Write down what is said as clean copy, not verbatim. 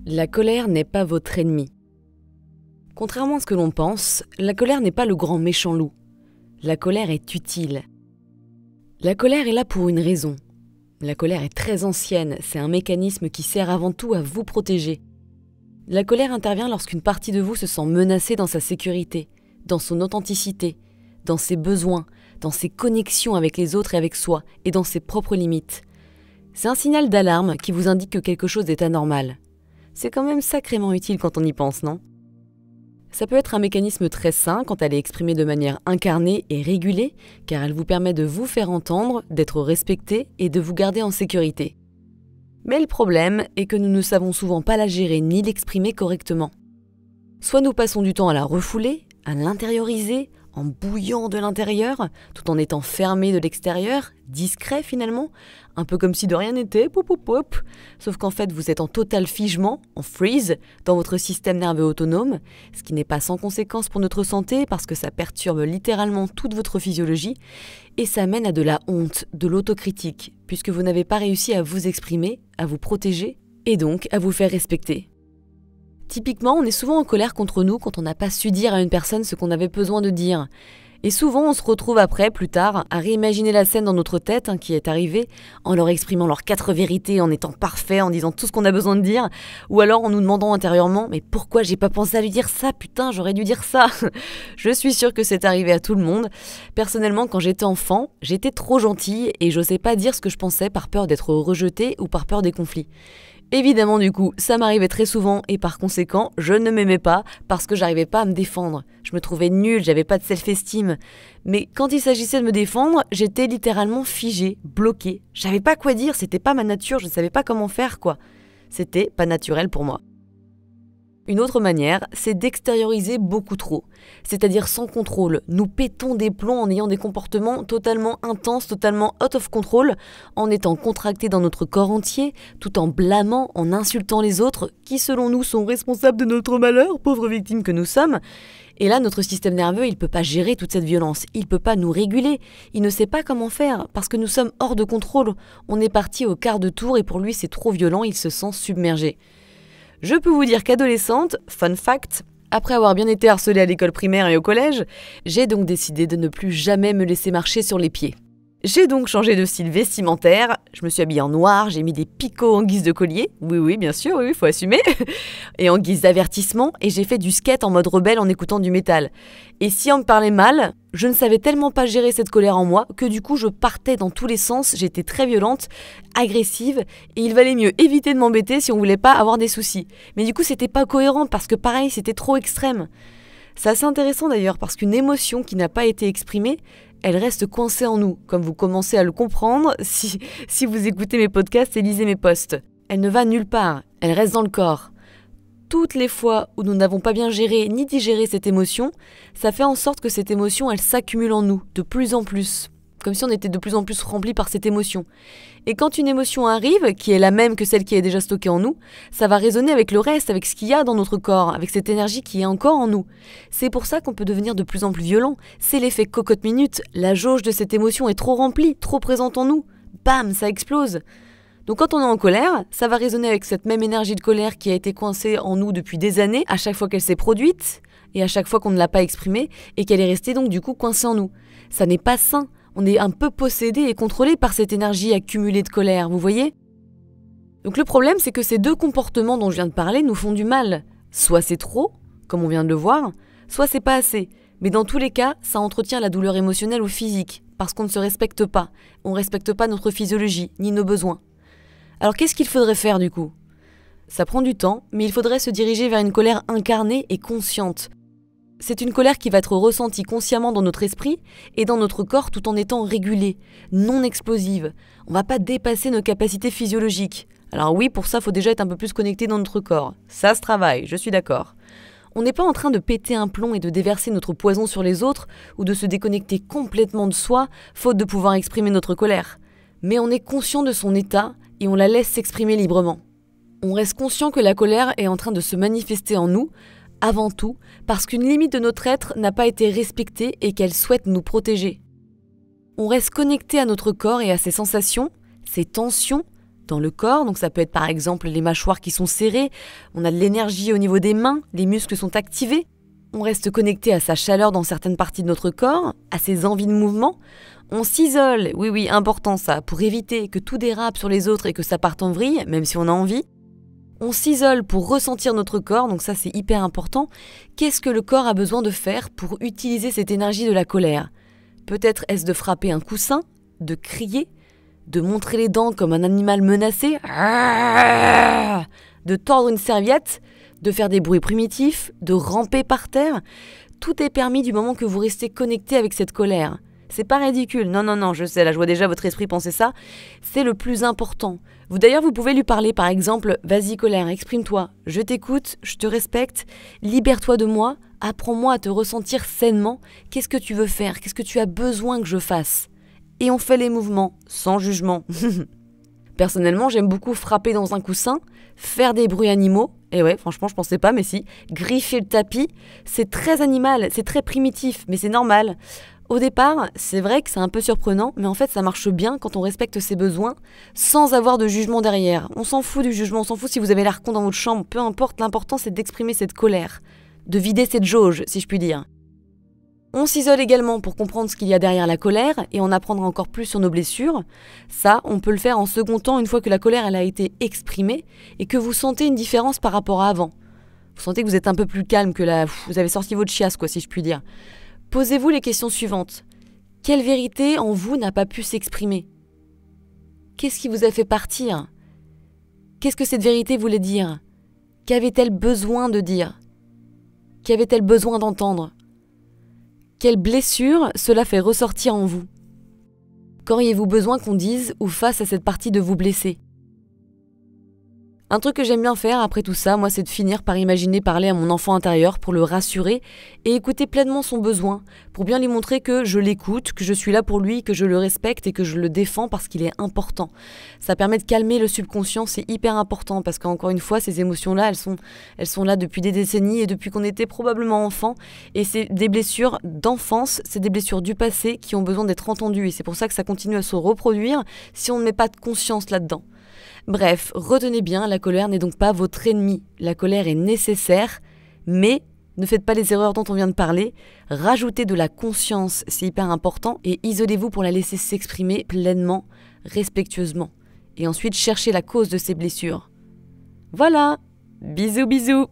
La colère n'est pas votre ennemi. Contrairement à ce que l'on pense, la colère n'est pas le grand méchant loup. La colère est utile. La colère est là pour une raison. La colère est très ancienne, c'est un mécanisme qui sert avant tout à vous protéger. La colère intervient lorsqu'une partie de vous se sent menacée dans sa sécurité, dans son authenticité, dans ses besoins, dans ses connexions avec les autres et avec soi, et dans ses propres limites. C'est un signal d'alarme qui vous indique que quelque chose est anormal. C'est quand même sacrément utile quand on y pense, non ? Ça peut être un mécanisme très sain quand elle est exprimée de manière incarnée et régulée, car elle vous permet de vous faire entendre, d'être respecté et de vous garder en sécurité. Mais le problème est que nous ne savons souvent pas la gérer ni l'exprimer correctement. Soit nous passons du temps à la refouler, à l'intérioriser, en bouillant de l'intérieur, tout en étant fermé de l'extérieur, discret finalement, un peu comme si de rien n'était, pop pop pop. Sauf qu'en fait vous êtes en total figement, en freeze, dans votre système nerveux autonome, ce qui n'est pas sans conséquence pour notre santé parce que ça perturbe littéralement toute votre physiologie et ça mène à de la honte, de l'autocritique, puisque vous n'avez pas réussi à vous exprimer, à vous protéger et donc à vous faire respecter. Typiquement, on est souvent en colère contre nous quand on n'a pas su dire à une personne ce qu'on avait besoin de dire. Et souvent, on se retrouve après, plus tard, à réimaginer la scène dans notre tête qui est arrivée, en leur exprimant leurs 4 vérités, en étant parfait, en disant tout ce qu'on a besoin de dire, ou alors en nous demandant intérieurement « Mais pourquoi j'ai pas pensé à lui dire ça? Putain, j'aurais dû dire ça !» Je suis sûre que c'est arrivé à tout le monde. Personnellement, quand j'étais enfant, j'étais trop gentille et j'osais pas dire ce que je pensais par peur d'être rejetée ou par peur des conflits. Évidemment, du coup, ça m'arrivait très souvent et par conséquent, je ne m'aimais pas parce que j'arrivais pas à me défendre. Je me trouvais nulle, j'avais pas de self-esteem. Mais quand il s'agissait de me défendre, j'étais littéralement figée, bloquée. J'avais pas quoi dire, c'était pas ma nature, je ne savais pas comment faire, quoi. C'était pas naturel pour moi. Une autre manière, c'est d'extérioriser beaucoup trop, c'est-à-dire sans contrôle. Nous pétons des plombs en ayant des comportements totalement intenses, totalement out of control, en étant contractés dans notre corps entier, tout en blâmant, en insultant les autres, qui selon nous sont responsables de notre malheur, pauvres victimes que nous sommes. Et là, notre système nerveux, il ne peut pas gérer toute cette violence, il ne peut pas nous réguler, il ne sait pas comment faire, parce que nous sommes hors de contrôle. On est parti au quart de tour et pour lui c'est trop violent, il se sent submergé. Je peux vous dire qu'adolescente, fun fact, après avoir bien été harcelée à l'école primaire et au collège, j'ai donc décidé de ne plus jamais me laisser marcher sur les pieds. J'ai donc changé de style vestimentaire, je me suis habillée en noir, j'ai mis des picots en guise de collier, oui bien sûr, oui, faut assumer, et en guise d'avertissement, et j'ai fait du skate en mode rebelle en écoutant du métal. Et si on me parlait mal, je ne savais tellement pas gérer cette colère en moi que du coup je partais dans tous les sens, j'étais très violente, agressive, et il valait mieux éviter de m'embêter si on voulait pas avoir des soucis. Mais du coup c'était pas cohérent parce que pareil, c'était trop extrême. C'est assez intéressant d'ailleurs parce qu'une émotion qui n'a pas été exprimée, elle reste coincée en nous, comme vous commencez à le comprendre si vous écoutez mes podcasts et lisez mes posts. Elle ne va nulle part, elle reste dans le corps. Toutes les fois où nous n'avons pas bien géré ni digéré cette émotion, ça fait en sorte que cette émotion, elle s'accumule en nous, de plus en plus. Comme si on était de plus en plus rempli par cette émotion. Et quand une émotion arrive, qui est la même que celle qui est déjà stockée en nous, ça va résonner avec le reste, avec ce qu'il y a dans notre corps, avec cette énergie qui est encore en nous. C'est pour ça qu'on peut devenir de plus en plus violent. C'est l'effet cocotte-minute. La jauge de cette émotion est trop remplie, trop présente en nous. Bam, ça explose. Donc quand on est en colère, ça va résonner avec cette même énergie de colère qui a été coincée en nous depuis des années, à chaque fois qu'elle s'est produite, et à chaque fois qu'on ne l'a pas exprimée, et qu'elle est restée donc du coup coincée en nous. Ça n'est pas sain. On est un peu possédé et contrôlé par cette énergie accumulée de colère, vous voyez ? Donc le problème, c'est que ces deux comportements dont je viens de parler nous font du mal. Soit c'est trop, comme on vient de le voir, soit c'est pas assez. Mais dans tous les cas, ça entretient la douleur émotionnelle ou physique, parce qu'on ne se respecte pas. On ne respecte pas notre physiologie, ni nos besoins. Alors qu'est-ce qu'il faudrait faire du coup ? Ça prend du temps, mais il faudrait se diriger vers une colère incarnée et consciente. C'est une colère qui va être ressentie consciemment dans notre esprit et dans notre corps tout en étant régulée, non explosive. On ne va pas dépasser nos capacités physiologiques. Alors oui, pour ça, il faut déjà être un peu plus connecté dans notre corps. Ça se travaille, je suis d'accord. On n'est pas en train de péter un plomb et de déverser notre poison sur les autres ou de se déconnecter complètement de soi, faute de pouvoir exprimer notre colère. Mais on est conscient de son état et on la laisse s'exprimer librement. On reste conscient que la colère est en train de se manifester en nous, avant tout, parce qu'une limite de notre être n'a pas été respectée et qu'elle souhaite nous protéger. On reste connecté à notre corps et à ses sensations, ses tensions, dans le corps, donc ça peut être par exemple les mâchoires qui sont serrées, on a de l'énergie au niveau des mains, les muscles sont activés, on reste connecté à sa chaleur dans certaines parties de notre corps, à ses envies de mouvement, on s'isole, oui, important ça, pour éviter que tout dérape sur les autres et que ça parte en vrille, même si on a envie. On s'isole pour ressentir notre corps, donc ça c'est hyper important. Qu'est-ce que le corps a besoin de faire pour utiliser cette énergie de la colère ? Peut-être est-ce de frapper un coussin, de crier, de montrer les dents comme un animal menacé, de tordre une serviette, de faire des bruits primitifs, de ramper par terre. Tout est permis du moment que vous restez connecté avec cette colère. C'est pas ridicule, non, je sais, là je vois déjà votre esprit penser ça. C'est le plus important. Vous pouvez lui parler par exemple, vas-y colère, exprime-toi, je t'écoute, je te respecte, libère-toi de moi, apprends-moi à te ressentir sainement, qu'est-ce que tu veux faire, qu'est-ce que tu as besoin que je fasse ? Et on fait les mouvements, sans jugement. Personnellement, j'aime beaucoup frapper dans un coussin, faire des bruits animaux, et ouais, franchement, je pensais pas, mais si, griffer le tapis, c'est très animal, c'est très primitif, mais c'est normal. Au départ, c'est vrai que c'est un peu surprenant, mais en fait, ça marche bien quand on respecte ses besoins, sans avoir de jugement derrière. On s'en fout du jugement, on s'en fout si vous avez l'air con dans votre chambre, peu importe, l'important c'est d'exprimer cette colère, de vider cette jauge, si je puis dire. On s'isole également pour comprendre ce qu'il y a derrière la colère et en apprendre encore plus sur nos blessures. Ça, on peut le faire en second temps une fois que la colère elle a été exprimée et que vous sentez une différence par rapport à avant. Vous sentez que vous êtes un peu plus calme, que là, vous avez sorti votre chiasse, quoi, si je puis dire. Posez-vous les questions suivantes. Quelle vérité en vous n'a pas pu s'exprimer ? Qu'est-ce qui vous a fait partir ? Qu'est-ce que cette vérité voulait dire ? Qu'avait-elle besoin de dire ? Qu'avait-elle besoin d'entendre ? Quelle blessure cela fait ressortir en vous ? Qu'auriez-vous besoin qu'on dise ou fasse à cette partie de vous blessée ? Un truc que j'aime bien faire après tout ça, moi, c'est de finir par imaginer parler à mon enfant intérieur pour le rassurer et écouter pleinement son besoin, pour bien lui montrer que je l'écoute, que je suis là pour lui, que je le respecte et que je le défends parce qu'il est important. Ça permet de calmer le subconscient, c'est hyper important parce qu'encore une fois, ces émotions-là, elles sont là depuis des décennies et depuis qu'on était probablement enfant. Et c'est des blessures d'enfance, c'est des blessures du passé qui ont besoin d'être entendues et c'est pour ça que ça continue à se reproduire si on ne met pas de conscience là-dedans. Bref, retenez bien, la colère n'est donc pas votre ennemi. La colère est nécessaire, mais ne faites pas les erreurs dont on vient de parler. Rajoutez de la conscience, c'est hyper important, et isolez-vous pour la laisser s'exprimer pleinement, respectueusement. Et ensuite, cherchez la cause de ces blessures. Voilà, bisous bisous.